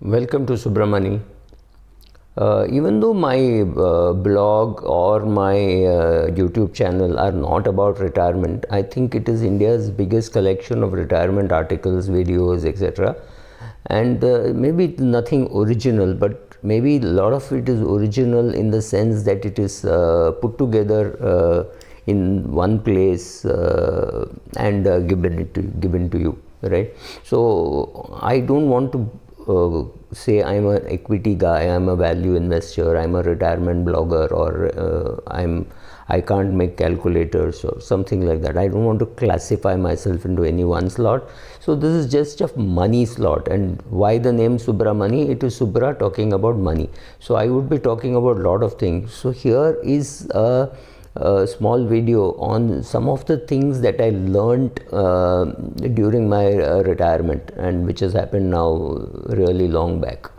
Welcome to Subramani. Even though my blog or my YouTube channel are not about retirement, I think it is India's biggest collection of retirement articles, videos, etc. And maybe nothing original, but maybe a lot of it is original in the sense that it is put together in one place and given to you, right? So I don't want to say I'm an equity guy, I'm a value investor, I'm a retirement blogger, or I can't make calculators or something like that. I don't want to classify myself into any one slot. So this is just a money slot. And why the name Subramani? It is Subra talking about money. So I would be talking about a lot of things. So here is a small video on some of the things that I learned during my retirement, and which has happened now really long back.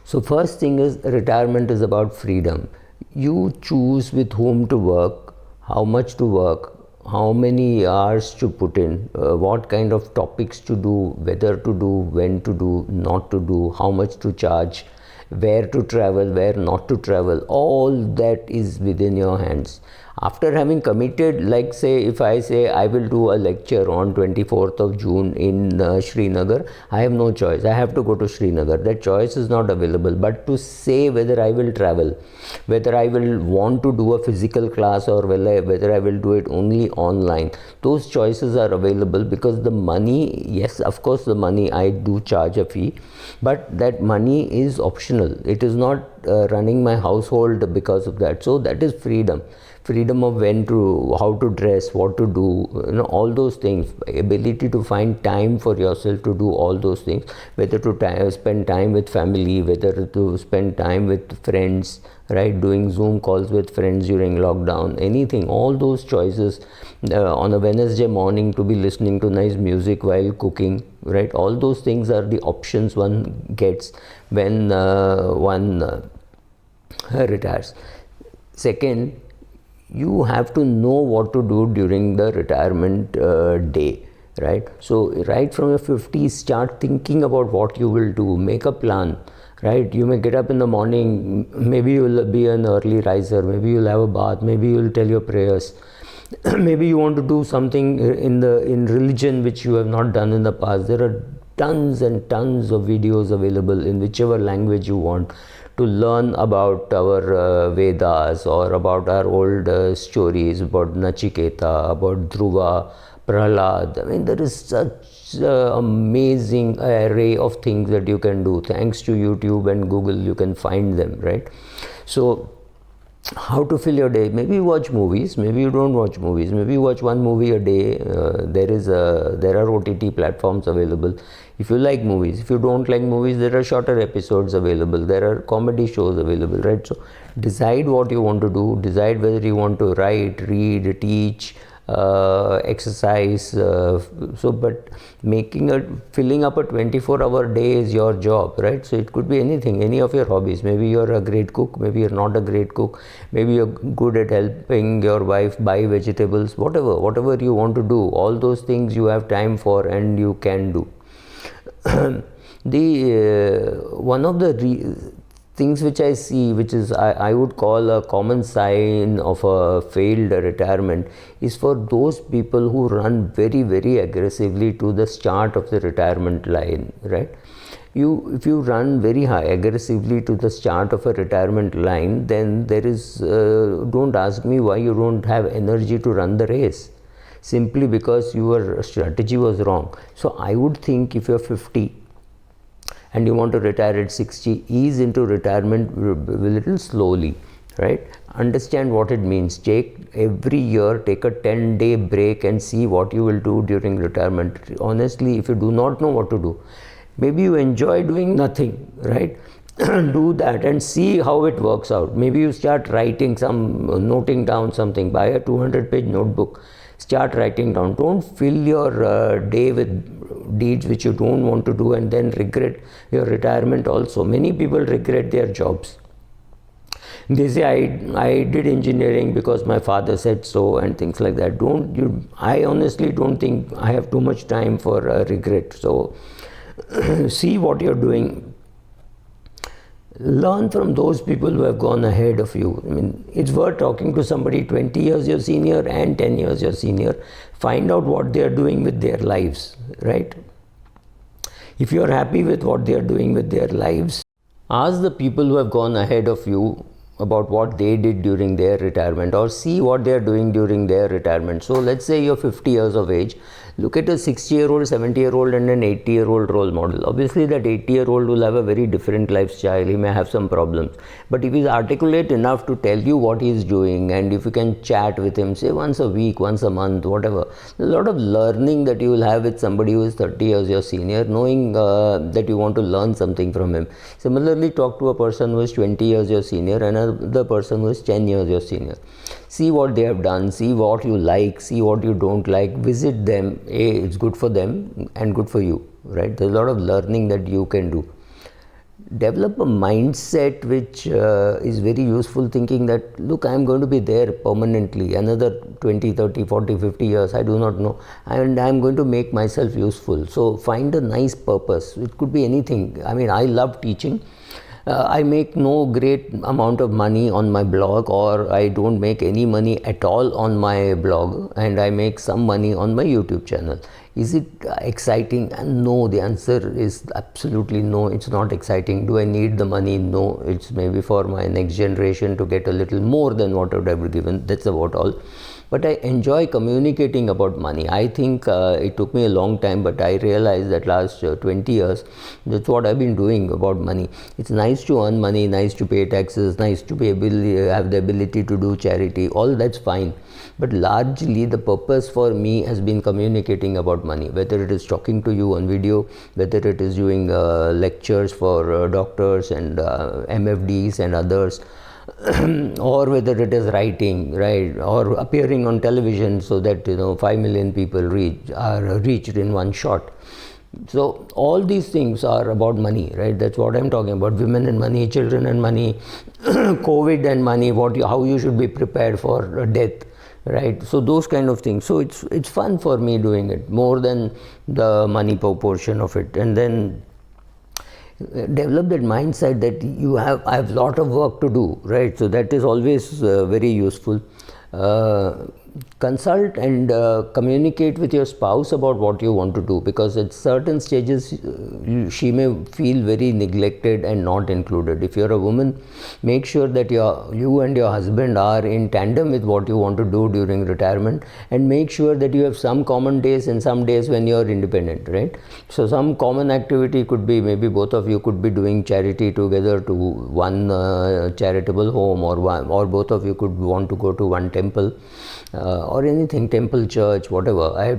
So first thing is, retirement is about freedom. You choose with whom to work, how much to work, how many hours to put in, what kind of topics to do, whether to do, when to do, not to do, how much to charge, where to travel, where not to travel. All that is within your hands. After having committed, like say if I say I will do a lecture on 24th of June in Srinagar, I have no choice. I have to go to Srinagar. That choice is not available. But to say whether I will travel, whether I will want to do a physical class, or whether I will do it only online, those choices are available. Because the money, yes, of course the money, I do charge a fee, but that money is optional. It is not running my household because of that. So that is freedom of when to, how to dress, what to do, all those things. Ability to find time for yourself to do all those things, whether to spend time with family, whether to spend time with friends, right? Doing Zoom calls with friends during lockdown, anything. All those choices. On a Wednesday morning, to be listening to nice music while cooking, right? All those things are the options one gets when one retires. Second, you have to know what to do during the retirement day, right? So right from your 50s, start thinking about what you will do. Make a plan, right? You may get up in the morning, maybe you will be an early riser, maybe you'll have a bath, maybe you'll tell your prayers. Maybe you want to do something in religion which you have not done in the past. There are tons and tons of videos available in whichever language you want to learn about our Vedas, or about our old stories, about Nachiketa, about Dhruva, Prahlad. I mean, there is such amazing array of things that you can do. Thanks to YouTube and Google, you can find them, right? So how to fill your day? Maybe you watch movies, maybe you don't watch movies, maybe you watch one movie a day. There are OTT platforms available. If you like movies, if you don't like movies, there are shorter episodes available, there are comedy shows available, right? So decide what you want to do, decide whether you want to write, read, teach, exercise. But filling up a 24-hour day is your job, right? So it could be anything, any of your hobbies. Maybe you're a great cook, maybe you're not a great cook, maybe you're good at helping your wife buy vegetables, whatever you want to do. All those things you have time for and you can do. One of the things which I see, which is I would call a common sign of a failed retirement, is for those people who run very, very aggressively to the start of the retirement line, right? If you run very aggressively to the start of a retirement line, then there is, don't ask me why you don't have energy to run the race, simply because your strategy was wrong. So I would think, if you're 50 and you want to retire at 60, ease into retirement a little slowly, right? Understand what it means. Every year, take a 10-day break and see what you will do during retirement. Honestly, if you do not know what to do, maybe you enjoy doing nothing, right? Do that and see how it works out. Maybe you start noting down something. Buy a 200-page notebook. Start writing down. Don't fill your day with deeds which you don't want to do and then regret your retirement also. Many people regret their jobs. They say, I did engineering because my father said so, and things like that. I honestly don't think I have too much time for regret. So See what you're doing. Learn from those people who have gone ahead of you. I mean, it's worth talking to somebody 20 years your senior and 10 years your senior. Find out what they are doing with their lives, right? If you are happy with what they are doing with their lives, ask the people who have gone ahead of you about what they did during their retirement, or see what they are doing during their retirement. So let's say you're 50 years of age. Look at a 60-year-old, 70-year-old and an 80-year-old role model. Obviously that 80-year-old will have a very different lifestyle. He may have some problems. But if he's articulate enough to tell you what he's doing, and if you can chat with him, say once a week, once a month, whatever, there's a lot of learning that you will have with somebody who is 30 years your senior, knowing that you want to learn something from him. Similarly, talk to a person who is 20 years your senior and another person who is 10 years your senior. See what they have done, see what you like, see what you don't like, visit them. It's good for them and good for you, right? There's a lot of learning that you can do. Develop a mindset which is very useful, thinking that, look, I'm going to be there permanently, another 20, 30, 40, 50 years, I do not know, and I'm going to make myself useful. So find a nice purpose. It could be anything. I mean, I love teaching. I make no great amount of money on my blog, or I don't make any money at all on my blog, and I make some money on my YouTube channel. Is it exciting? And no, the answer is absolutely no, it's not exciting. Do I need the money? No, it's maybe for my next generation to get a little more than what I would have given. That's about all. But I enjoy communicating about money. I think it took me a long time, but I realized that last 20 years, that's what I've been doing about money. It's nice to earn money, nice to pay taxes, nice to be able have the ability to do charity, all that's fine. But largely the purpose for me has been communicating about money, whether it is talking to you on video, whether it is doing lectures for doctors and MFDs and others, or whether it is writing, right, or appearing on television so that 5 million people are reached in one shot. So all these things are about money, right? That's what I'm talking about. Women and money, children and money, COVID and money, how you should be prepared for death, right? So those kind of things. So it's fun for me doing it more than the money portion of it. And then develop that mindset that I have a lot of work to do, right? So that is always very useful. Consult and communicate with your spouse about what you want to do, because at certain stages she may feel very neglected and not included. If you're a woman, make sure that you and your husband are in tandem with what you want to do during retirement, and make sure that you have some common days and some days when you're independent, right? So some common activity could be, maybe both of you could be doing charity together to one charitable home, or both of you could want to go to one temple, or anything, temple, church, whatever.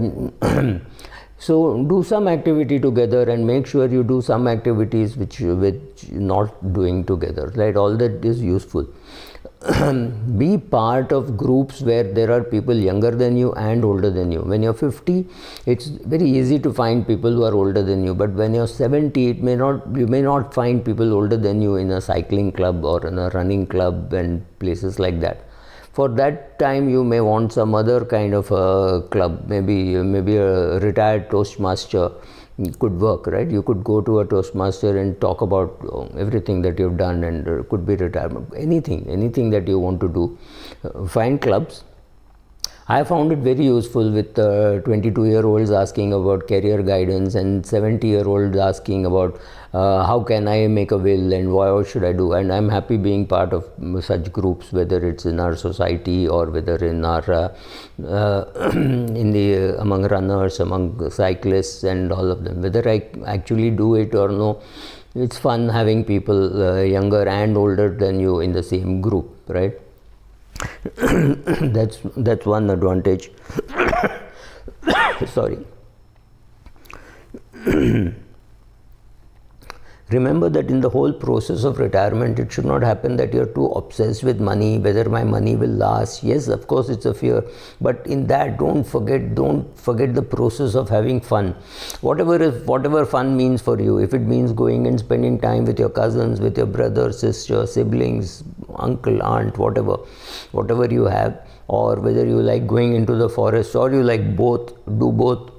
So do some activity together, and make sure you do some activities which not doing together, right? All that is useful. Be part of groups where there are people younger than you and older than you. When you're 50, it's very easy to find people who are older than you, but when you're 70, you may not find people older than you in a cycling club or in a running club and places like that. For that time, you may want some other kind of a club, maybe a retired Toastmaster could work, right? You could go to a Toastmaster and talk about everything that you've done, and could be retirement, anything that you want to do. Find clubs. I found it very useful with 22-year-olds asking about career guidance, and 70-year-olds asking about how can I make a will and what should I do. And I'm happy being part of such groups, whether it's in our society or whether in our among runners, among cyclists and all of them. Whether I actually do it or no, it's fun having people younger and older than you in the same group, right? That's one advantage. Sorry. Remember that in the whole process of retirement, it should not happen that you're too obsessed with money, whether my money will last. Yes, of course, it's a fear, but in that, don't forget the process of having fun. Whatever fun means for you. If it means going and spending time with your cousins, with your brother, sister, siblings, uncle, aunt, whatever you have, or whether you like going into the forest, or you like both, do both.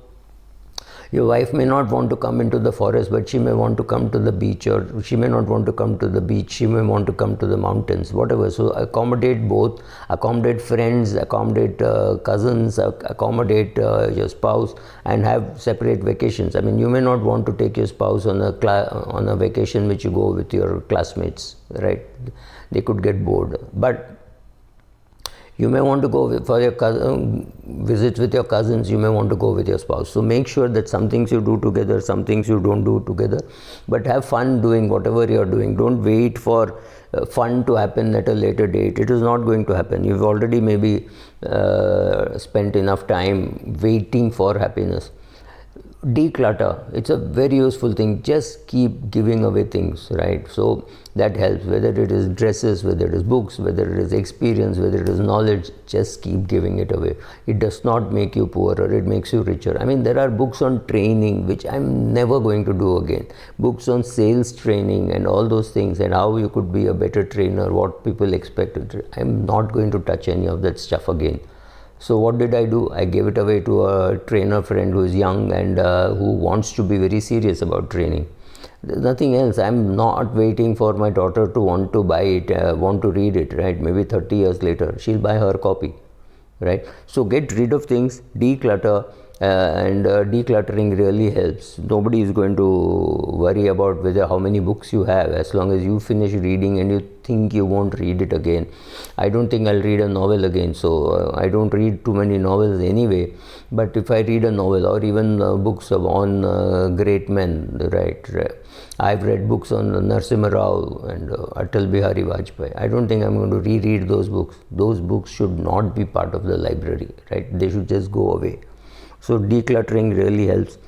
Your wife may not want to come into the forest, but she may want to come to the beach, or she may not want to come to the beach, she may want to come to the mountains, whatever. So accommodate both, accommodate friends, accommodate cousins, accommodate your spouse, and have separate vacations. I mean, you may not want to take your spouse on a vacation which you go with your classmates, right? They could get bored. But you may want to go for your visits with your cousins, you may want to go with your spouse. So make sure that some things you do together, some things you don't do together, but have fun doing whatever you're doing. Don't wait for fun to happen at a later date. It is not going to happen. You've already maybe spent enough time waiting for happiness. Declutter, it's a very useful thing. Just keep giving away things, right? So that helps, whether it is dresses, whether it is books, whether it is experience, whether it is knowledge. Just keep giving it away. It does not make you poorer, it makes you richer. I mean, there are books on training which I'm never going to do again, books on sales training and all those things, and how you could be a better trainer, what people expect. I'm not going to touch any of that stuff again. So what did I do? I gave it away to a trainer friend who is young and who wants to be very serious about training. There's nothing else. I'm not waiting for my daughter to want to buy it, want to read it, right? Maybe 30 years later, she'll buy her copy, right? So get rid of things, declutter, and decluttering really helps. Nobody is going to worry about how many books you have, as long as you finish reading and you think you won't read it again. I don't think I'll read a novel again, so I don't read too many novels anyway. But if I read a novel, or even books on great men, right? I've read books on Narasimha Rao and Atal Bihari Vajpayee. I don't think I'm going to reread those books. Those books should not be part of the library, right? They should just go away. So decluttering really helps.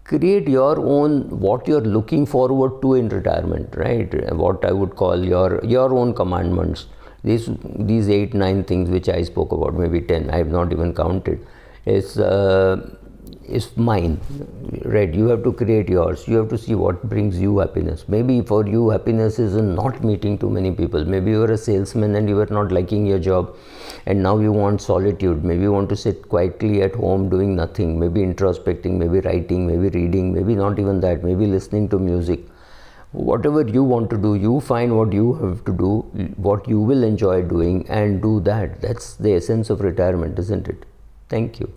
Create your own, what you're looking forward to in retirement, right? What I would call your own commandments. These 8-9 things which I spoke about, maybe 10, I have not even counted, is mine, right? You have to create yours. You have to see what brings you happiness. Maybe for you, happiness is in not meeting too many people. Maybe you are a salesman and you are not liking your job, and now you want solitude. Maybe you want to sit quietly at home doing nothing, maybe introspecting, maybe writing, maybe reading, maybe not even that, maybe listening to music. Whatever you want to do, you find what you have to do, what you will enjoy doing, and do that. That's the essence of retirement, isn't it? Thank you.